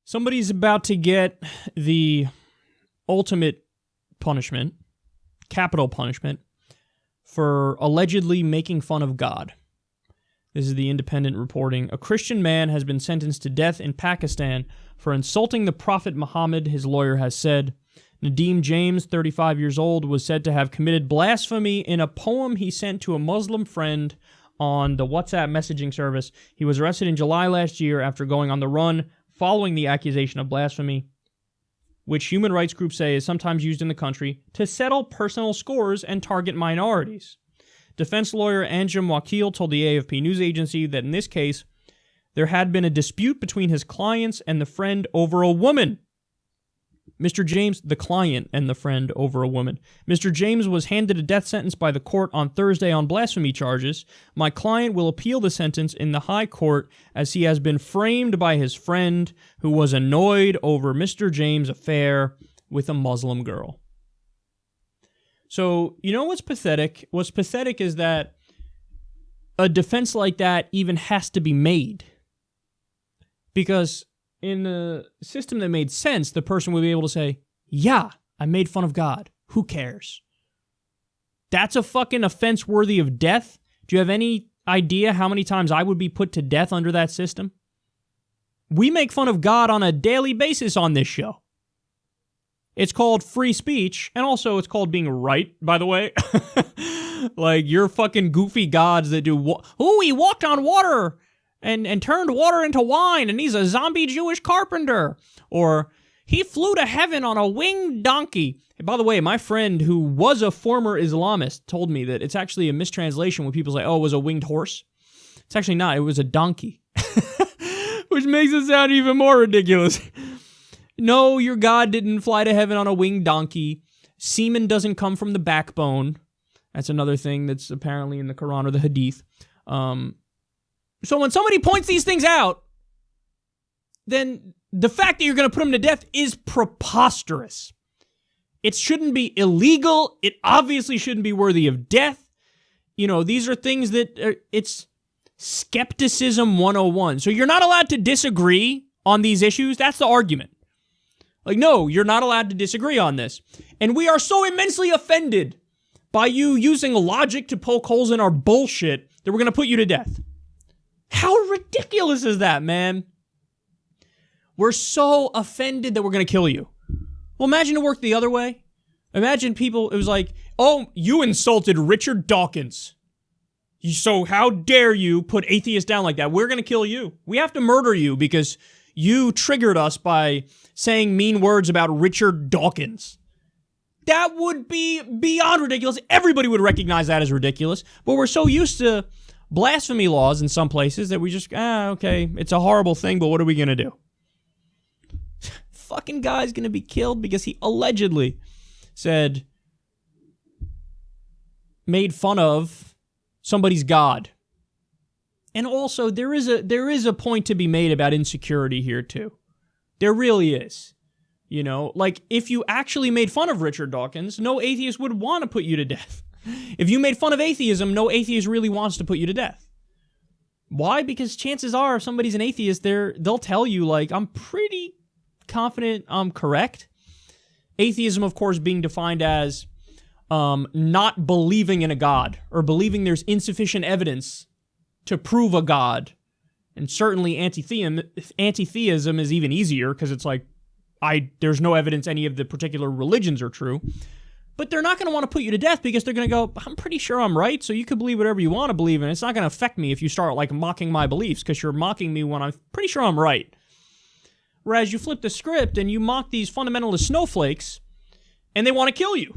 Somebody's about to get the ultimate punishment, capital punishment, for allegedly making fun of God. This is the Independent reporting. A Christian man has been sentenced to death in Pakistan for insulting the Prophet Muhammad, his lawyer has said. Nadeem James, 35 years old, was said to have committed blasphemy in a poem he sent to a Muslim friend on the WhatsApp messaging service. He was arrested in July last year after going on the run following the accusation of blasphemy, which human rights groups say is sometimes used in the country to settle personal scores and target minorities. Defense lawyer Anjum Wakil told the AFP news agency that in this case, there had been a dispute between his clients and the friend over a woman. Mr. James, the client and the friend over a woman. Mr. James was handed a death sentence by the court on Thursday on blasphemy charges. My client will appeal the sentence in the high court as he has been framed by his friend who was annoyed over Mr. James' affair with a Muslim girl. So, you know what's pathetic? What's pathetic is that a defense like that even has to be made. Because in a system that made sense, the person would be able to say, yeah, I made fun of God. Who cares? That's a fucking offense worthy of death? Do you have any idea how many times I would be put to death under that system? We make fun of God on a daily basis on this show. It's called free speech, and also it's called being right, by the way. Like, your fucking goofy gods that do, he walked on water and turned water into wine, and he's a zombie Jewish carpenter. Or, he flew to heaven on a winged donkey. And by the way, my friend who was a former Islamist told me that it's actually a mistranslation when people say, oh, it was a winged horse. It's actually not, it was a donkey. Which makes it sound even more ridiculous. No, your God didn't fly to heaven on a winged donkey. Semen doesn't come from the backbone. That's another thing that's apparently in the Quran or the Hadith. So when somebody points these things out, then the fact that you're going to put them to death is preposterous. It shouldn't be illegal. It obviously shouldn't be worthy of death. You know, these are things that it's skepticism 101. So you're not allowed to disagree on these issues. That's the argument. Like, no, you're not allowed to disagree on this. And we are so immensely offended by you using logic to poke holes in our bullshit that we're going to put you to death. How ridiculous is that, man? We're so offended that we're going to kill you. Well, imagine it worked the other way. Imagine people, it was like, oh, you insulted Richard Dawkins. So how dare you put atheists down like that? We're going to kill you. We have to murder you because you triggered us by saying mean words about Richard Dawkins. That would be beyond ridiculous. Everybody would recognize that as ridiculous. But we're so used to blasphemy laws in some places that we just, okay, it's a horrible thing, but what are we going to do? Fucking guy's going to be killed because he allegedly made fun of somebody's God. And also, there is a point to be made about insecurity here, too. There really is. You know, like, if you actually made fun of Richard Dawkins, no atheist would want to put you to death. If you made fun of atheism, no atheist really wants to put you to death. Why? Because chances are, if somebody's an atheist, they'll tell you, like, I'm pretty confident I'm correct. Atheism, of course, being defined as not believing in a god, or believing there's insufficient evidence to prove a god. And certainly anti-theism is even easier, because it's like, there's no evidence any of the particular religions are true. But they're not going to want to put you to death because they're going to go, I'm pretty sure I'm right, so you can believe whatever you want to believe, and it's not going to affect me if you start, like, mocking my beliefs, because you're mocking me when I'm pretty sure I'm right. Whereas you flip the script and you mock these fundamentalist snowflakes, and they want to kill you.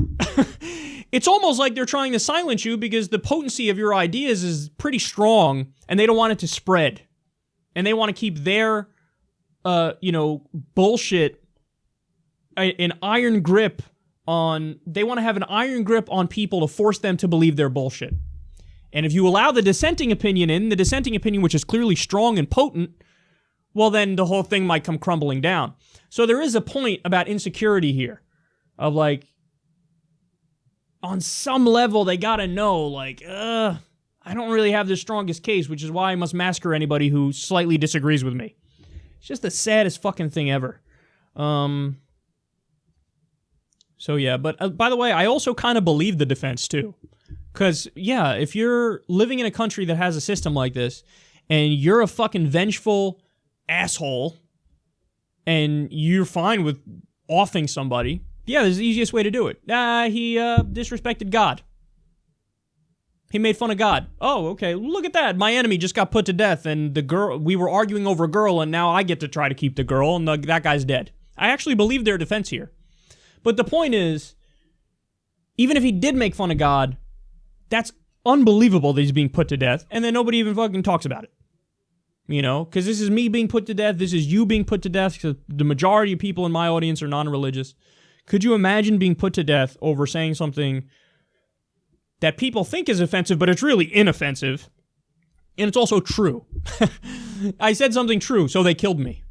It's almost like they're trying to silence you because the potency of your ideas is pretty strong, and they don't want it to spread. And they want to keep their, bullshit, an iron grip on, they want to have an iron grip on people to force them to believe their bullshit. And if you allow the dissenting opinion in, the dissenting opinion which is clearly strong and potent, well then the whole thing might come crumbling down. So there is a point about insecurity here, of like, on some level they gotta know, like, I don't really have the strongest case, which is why I must massacre anybody who slightly disagrees with me. It's just the saddest fucking thing ever. So yeah, but by the way, I also kind of believe the defense too. Because, yeah, if you're living in a country that has a system like this, and you're a fucking vengeful asshole, and you're fine with offing somebody, yeah, there's the easiest way to do it. He disrespected God. He made fun of God. Oh, okay, look at that. My enemy just got put to death, and the girl, we were arguing over a girl, and now I get to try to keep the girl, and that guy's dead. I actually believe their defense here. But the point is, even if he did make fun of God, that's unbelievable that he's being put to death, and then nobody even fucking talks about it. You know, because this is me being put to death, this is you being put to death, because the majority of people in my audience are non-religious. Could you imagine being put to death over saying something that people think is offensive, but it's really inoffensive, and it's also true? I said something true, so they killed me.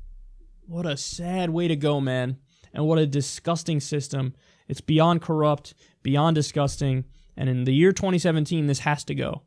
What a sad way to go, man. And what a disgusting system. It's beyond corrupt, beyond disgusting, and in the year 2017, this has to go.